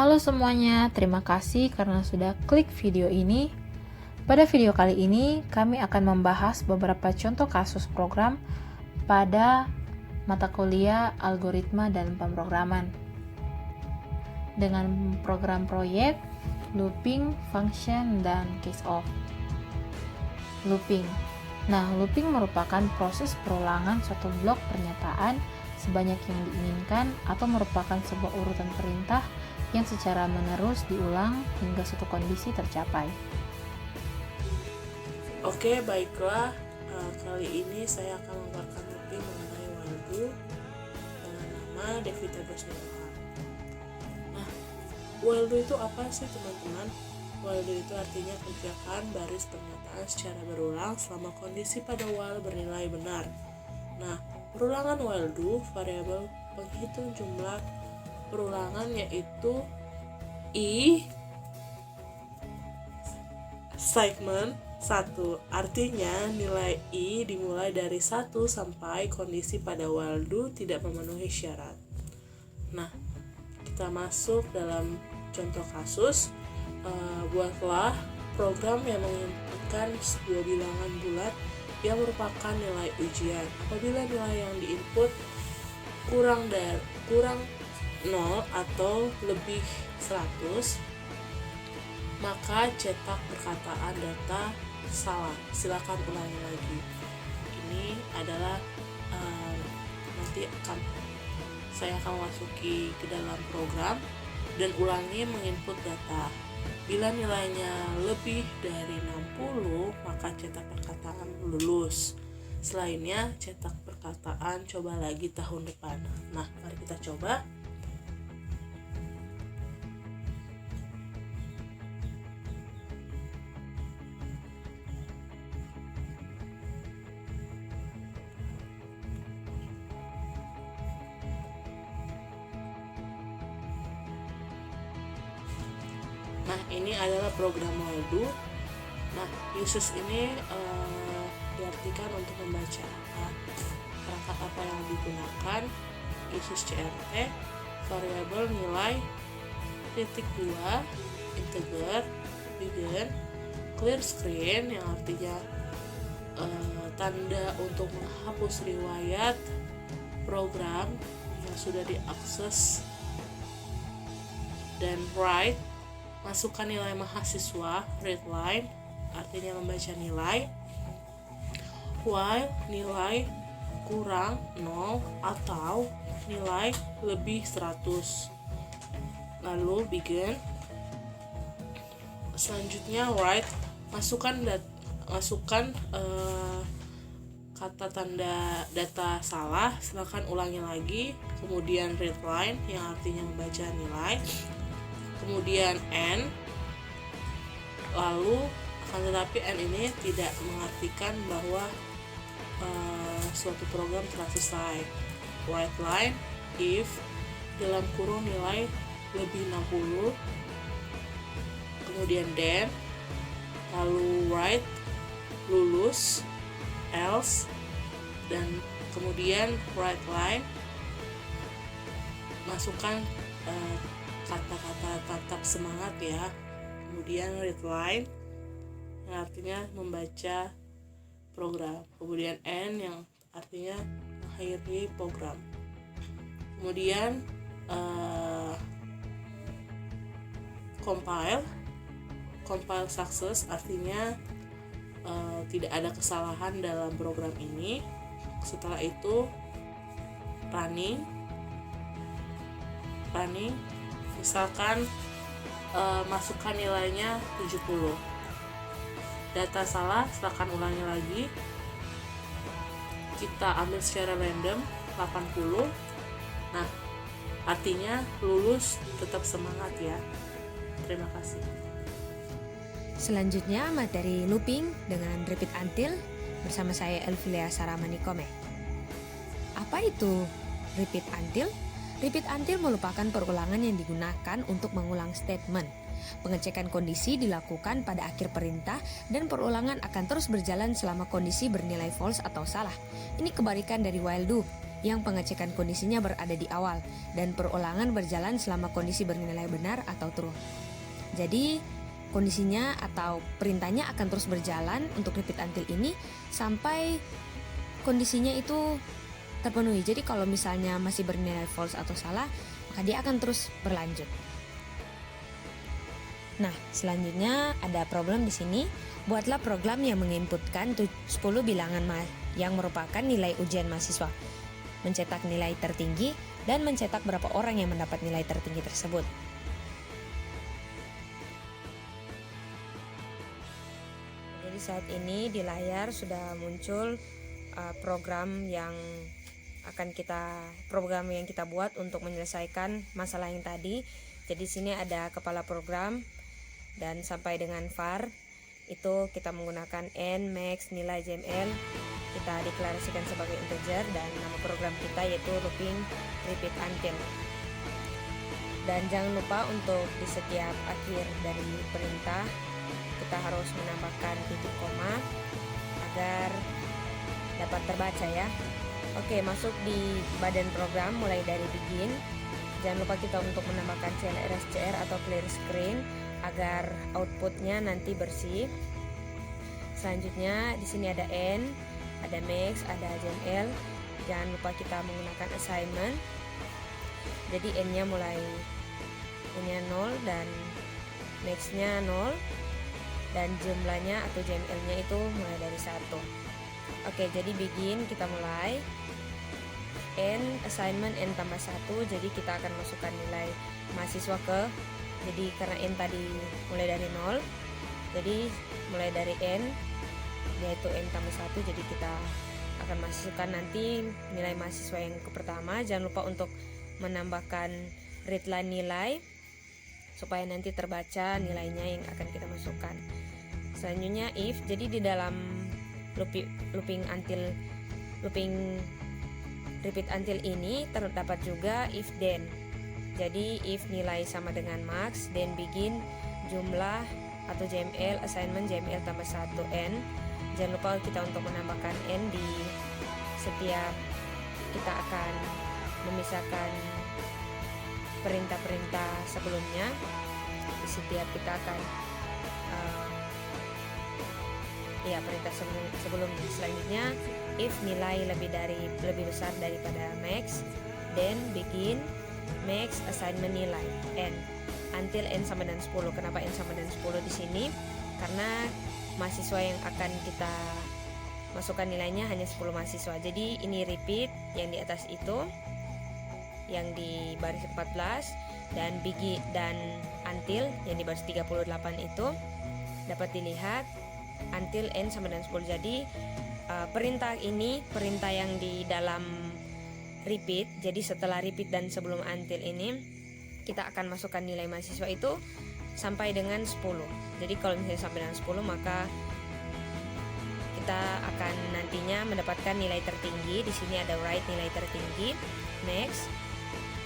Halo semuanya, terima kasih karena sudah klik video ini. Pada video kali ini, kami akan membahas beberapa contoh kasus program pada mata kuliah algoritma dan pemrograman. Dengan program proyek, looping, function, dan case-off. Looping. Nah, looping merupakan proses perulangan suatu blok pernyataan sebanyak yang diinginkan atau merupakan sebuah urutan perintah yang secara menerus diulang hingga suatu kondisi tercapai. Oke, baiklah. Kali ini saya akan membuatkan looping mengenai while do dengan nama definitable. Nah, while do itu apa sih teman-teman? While do itu artinya kerjakan baris pernyataan secara berulang selama kondisi pada while bernilai benar. Nah, perulangan while do variabel penghitung jumlah perulangan yaitu i segmen 1. Artinya nilai i dimulai dari 1 sampai kondisi pada while do tidak memenuhi syarat. Nah, kita masuk dalam contoh kasus. Buatlah program yang menginputkan sebuah bilangan bulat yang merupakan nilai ujian. Apabila nilai yang diinput kurang 0 atau lebih 100, maka cetak perkataan data salah. Silakan ulangi lagi. Ini adalah nanti saya akan masuki ke dalam program dan ulangi menginput data. Bila nilainya lebih dari 60, maka cetak perkataan lulus. Selainnya, cetak perkataan coba lagi tahun depan. Nah, mari kita coba. Nah, ini adalah program while do. Nah, uses ini diartikan untuk membaca perangkat apa yang digunakan. Uses CRT, variabel nilai, titik 2, integer, begin, clear screen yang artinya tanda untuk menghapus riwayat program yang sudah diakses, dan write, masukkan nilai mahasiswa, read line, artinya membaca nilai, while nilai kurang 0 atau nilai lebih 100. Lalu begin. Selanjutnya write, masukkan kata tanda data salah, silakan ulangi lagi. Kemudian read line yang artinya membaca nilai. Kemudian N, lalu akan tetapi N ini tidak mengartikan bahwa suatu program telah selesai. Write line if dalam kurung nilai lebih 60, kemudian then, lalu write lulus, else, dan kemudian write line, masukkan kata-kata tatap semangat ya. Kemudian read line yang artinya membaca program. Kemudian end yang artinya mengakhiri program. Kemudian compile success artinya tidak ada kesalahan dalam program ini. Setelah itu running, misalkan masukkan nilainya 70. Data salah, silakan ulangi lagi. Kita ambil secara random 80. Nah, artinya lulus, tetap semangat ya. Terima kasih. Selanjutnya materi looping dengan repeat until bersama saya Elvilia Saramanikome. Apa itu repeat until? Repeat until merupakan perulangan yang digunakan untuk mengulang statement. Pengecekan kondisi dilakukan pada akhir perintah dan perulangan akan terus berjalan selama kondisi bernilai false atau salah. Ini kebalikan dari while do. yang pengecekan kondisinya berada di awal dan perulangan berjalan selama kondisi bernilai benar atau true. Jadi kondisinya atau perintahnya akan terus berjalan untuk repeat until ini sampai kondisinya itu terpenuhi. Jadi kalau misalnya masih bernilai false atau salah, maka dia akan terus berlanjut. Nah, selanjutnya ada problem di sini. Buatlah program yang menginputkan 10 bilangan yang merupakan nilai ujian mahasiswa, mencetak nilai tertinggi, dan mencetak berapa orang yang mendapat nilai tertinggi tersebut. Jadi saat ini di layar sudah muncul program yang kita buat untuk menyelesaikan masalah yang tadi. Jadi sini ada kepala program dan sampai dengan var itu kita menggunakan n, max, nilai JML kita deklarasikan sebagai integer dan nama program kita yaitu looping repeat until. Dan jangan lupa untuk di setiap akhir dari perintah kita harus menambahkan titik koma agar dapat terbaca ya. Oke, masuk di badan program mulai dari begin. Jangan lupa kita untuk menambahkan CLRSCR atau clear screen agar outputnya nanti bersih. Selanjutnya di sini ada n, ada max, ada JML. Jangan lupa kita menggunakan assignment. Jadi n-nya mulai ini 0 dan max-nya 0 dan jumlahnya atau JML-nya itu mulai dari 1. Oke, jadi begin kita mulai. N assignment n tambah 1, jadi kita akan masukkan nilai mahasiswa jadi karena n tadi mulai dari 0, jadi mulai dari n yaitu n tambah 1, jadi kita akan masukkan nanti nilai mahasiswa yang ke pertama. Jangan lupa untuk menambahkan readline nilai supaya nanti terbaca nilainya yang akan kita masukkan. Selanjutnya if, jadi di dalam looping repeat until ini terdapat juga if then. Jadi if nilai sama dengan max, then begin jumlah atau JML assignment JML tambah 1 n. Jangan lupa kita untuk menambahkan n di setiap kita akan memisahkan perintah-perintah sebelumnya. Di setiap kita akan perintah sebelumnya. Selanjutnya if nilai lebih besar daripada max, then begin max assignment nilai n until n sama dengan 10. Kenapa n sama dengan 10 di sini? Karena mahasiswa yang akan kita masukkan nilainya hanya 10 mahasiswa. Jadi ini repeat yang di atas itu, yang di baris 14, dan begin dan until yang di baris 38 itu dapat dilihat until n sama dengan 10. Jadi perintah ini perintah yang di dalam repeat. Jadi setelah repeat dan sebelum until ini kita akan masukkan nilai mahasiswa itu sampai dengan 10. Jadi kalau misalnya sampai dengan 10 maka kita akan nantinya mendapatkan nilai tertinggi. Di sini ada write nilai tertinggi, next,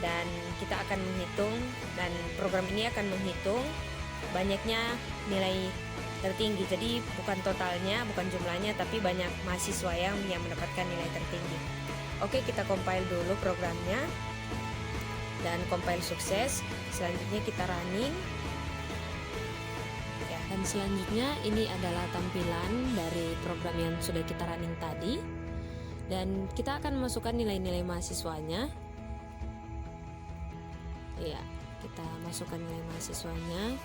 dan kita akan menghitung, dan program ini akan menghitung banyaknya nilai tertinggi. Jadi bukan totalnya, bukan jumlahnya, tapi banyak mahasiswa yang mendapatkan nilai tertinggi. Oke, kita compile dulu programnya dan compile sukses. Selanjutnya kita running ya. Dan selanjutnya ini adalah tampilan dari program yang sudah kita running tadi, dan kita akan masukkan nilai-nilai mahasiswanya ya. Kita masukkan nilai mahasiswanya.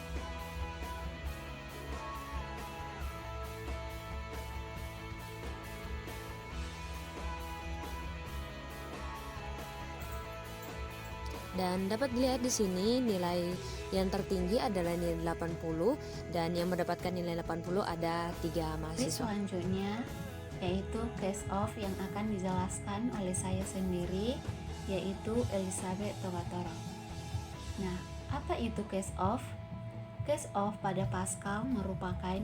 Dan dapat dilihat di sini nilai yang tertinggi adalah nilai 80, dan yang mendapatkan nilai 80 ada 3 mahasiswa. Selanjutnya yaitu case of yang akan dijelaskan oleh saya sendiri, yaitu Elizabeth Togatoro. Nah, apa itu case of? Case of pada Pascal merupakan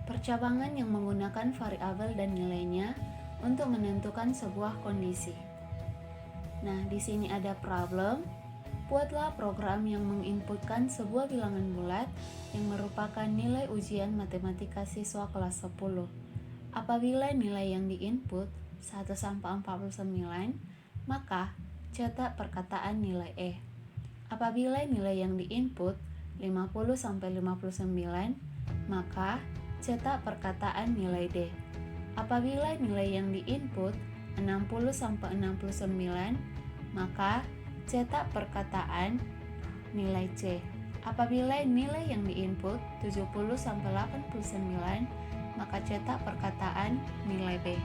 percabangan yang menggunakan variabel dan nilainya untuk menentukan sebuah kondisi. Nah, di sini ada problem. Buatlah program yang menginputkan sebuah bilangan bulat yang merupakan nilai ujian matematika siswa kelas 10. Apabila nilai yang diinput 1 sampai 49, maka cetak perkataan nilai E. Apabila nilai yang diinput 50-59, maka cetak perkataan nilai D. Apabila nilai yang diinput 60-69, maka cetak perkataan nilai C. Apabila nilai yang diinput 70-89, maka cetak perkataan nilai B.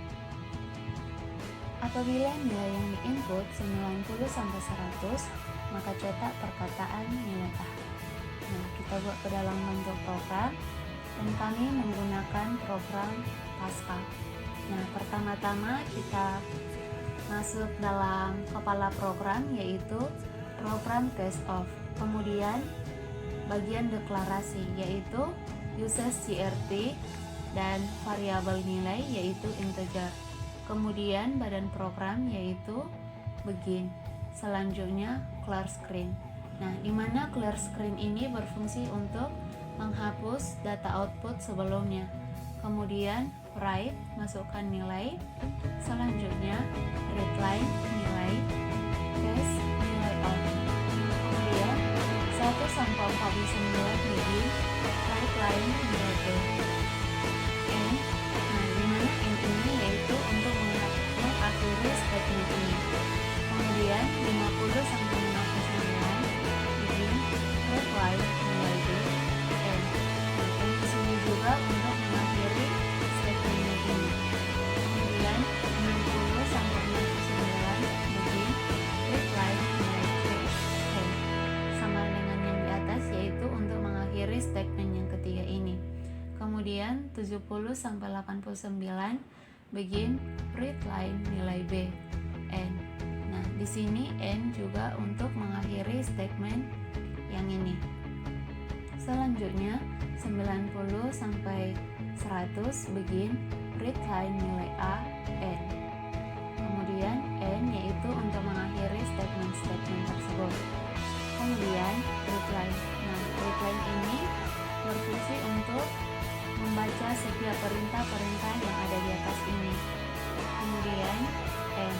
Apabila nilai yang diinput 90-100, maka cetak perkataan nilai A. Nah, kita buat ke dalam bentuk program, dan kami menggunakan program Pascal. Nah, pertama-tama kita masuk dalam kepala program, yaitu program test of. Kemudian bagian deklarasi, yaitu uses CRT dan variabel nilai, yaitu integer. Kemudian badan program, yaitu begin. Selanjutnya clear screen. Nah, di mana clear screen ini berfungsi untuk menghapus data output sebelumnya. Kemudian write, masukkan nilai. Selanjutnya readline nilai, test nilai out. Kemudian 1-49 begin, readline nilai B. N. Nah, di mana N ini yaitu untuk mengakhiri statement ini. Kemudian 50-59 begin, readline nilai B. N. Dan di sini juga untuk mengakhiri statement ini. Kemudian 60-69 begin, readline nilai C. N. Sama dengan yang di atas, yaitu untuk mengakhiri statement yang ketiga ini. Kemudian 70-89 begin, readline nilai B. N. Nah, di sini N juga untuk mengakhiri statement yang ini. Selanjutnya 90-100 begin, readline nilai A. N. Kemudian N yaitu untuk mengakhiri statement-statement tersebut. Kemudian readline. Nah, readline ini berfungsi untuk membaca setiap perintah-perintah yang ada di atas ini. Kemudian N.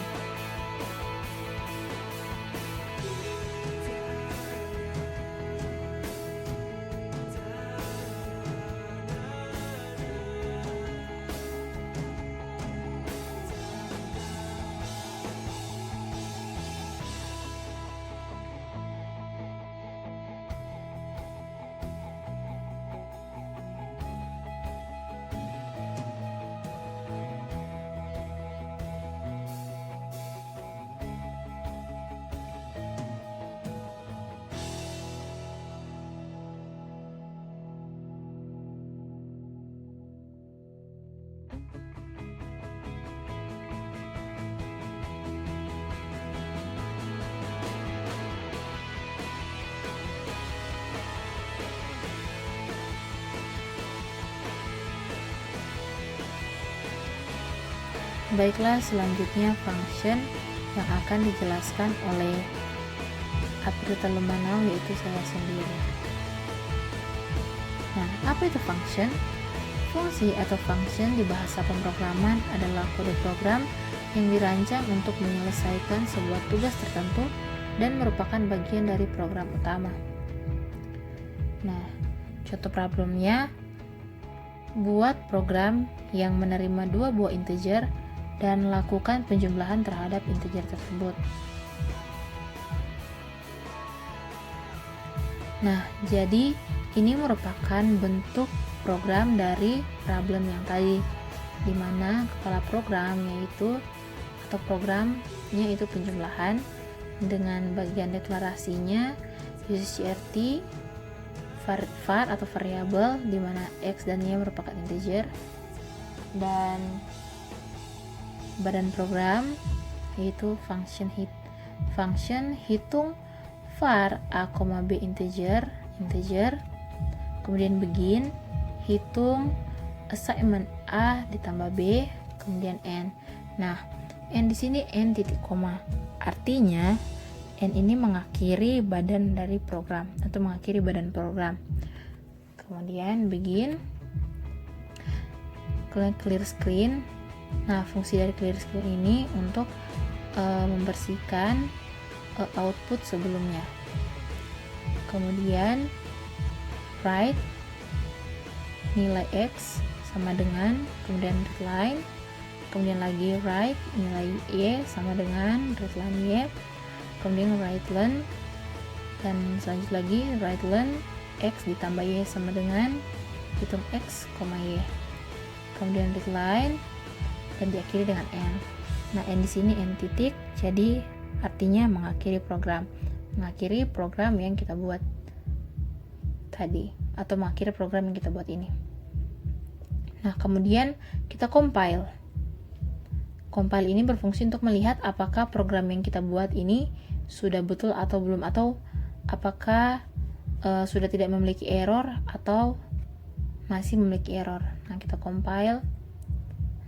Baiklah, selanjutnya function yang akan dijelaskan oleh April Telumanau, yaitu saya sendiri. Nah, apa itu function? Fungsi atau function di bahasa pemrograman adalah kode program yang dirancang untuk menyelesaikan sebuah tugas tertentu dan merupakan bagian dari program utama. Nah, contoh problemnya, buat program yang menerima 2 buah integer dan lakukan penjumlahan terhadap integer tersebut. Nah, jadi ini merupakan bentuk program dari problem yang tadi, di mana kepala program yaitu atau programnya itu penjumlahan dengan bagian deklarasinya USCRT, var atau variabel di mana x dan y merupakan integer, dan badan program yaitu function hitung var a, b integer, kemudian begin hitung assignment a ditambah b, kemudian n. Nah, n di sini n titik koma, artinya n ini mengakhiri badan dari program atau mengakhiri badan program. Kemudian begin clear screen. Nah, fungsi dari clear screen ini untuk membersihkan output sebelumnya. Kemudian write nilai X sama dengan, kemudian readline, kemudian lagi write nilai Y sama dengan readline Y, kemudian write len, dan selanjutnya lagi write len X ditambah Y sama dengan hitung X, Y, kemudian readline dan diakhiri dengan N. Nah, N di sini N titik, jadi artinya mengakhiri program yang kita buat tadi, atau mengakhiri program yang kita buat ini. Nah, kemudian kita compile. Compile ini berfungsi untuk melihat apakah program yang kita buat ini sudah betul atau belum, atau apakah sudah tidak memiliki error atau masih memiliki error. Nah, kita compile.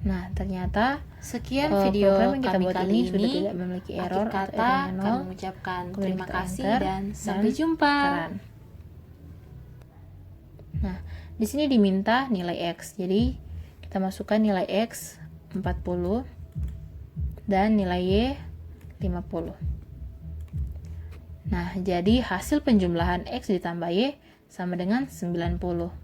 Nah, ternyata Sekian video program yang kita kami buat kali ini ini. sudah tidak memiliki error Akhir atau kata errornya kami nol. mengucapkan Kemudian terima kita kasih enter dan sampai jumpa. Teran. Nah, di sini diminta nilai X. Jadi, kita masukkan nilai X 40 dan nilai Y 50. Nah, jadi hasil penjumlahan X ditambah Y sama dengan 90.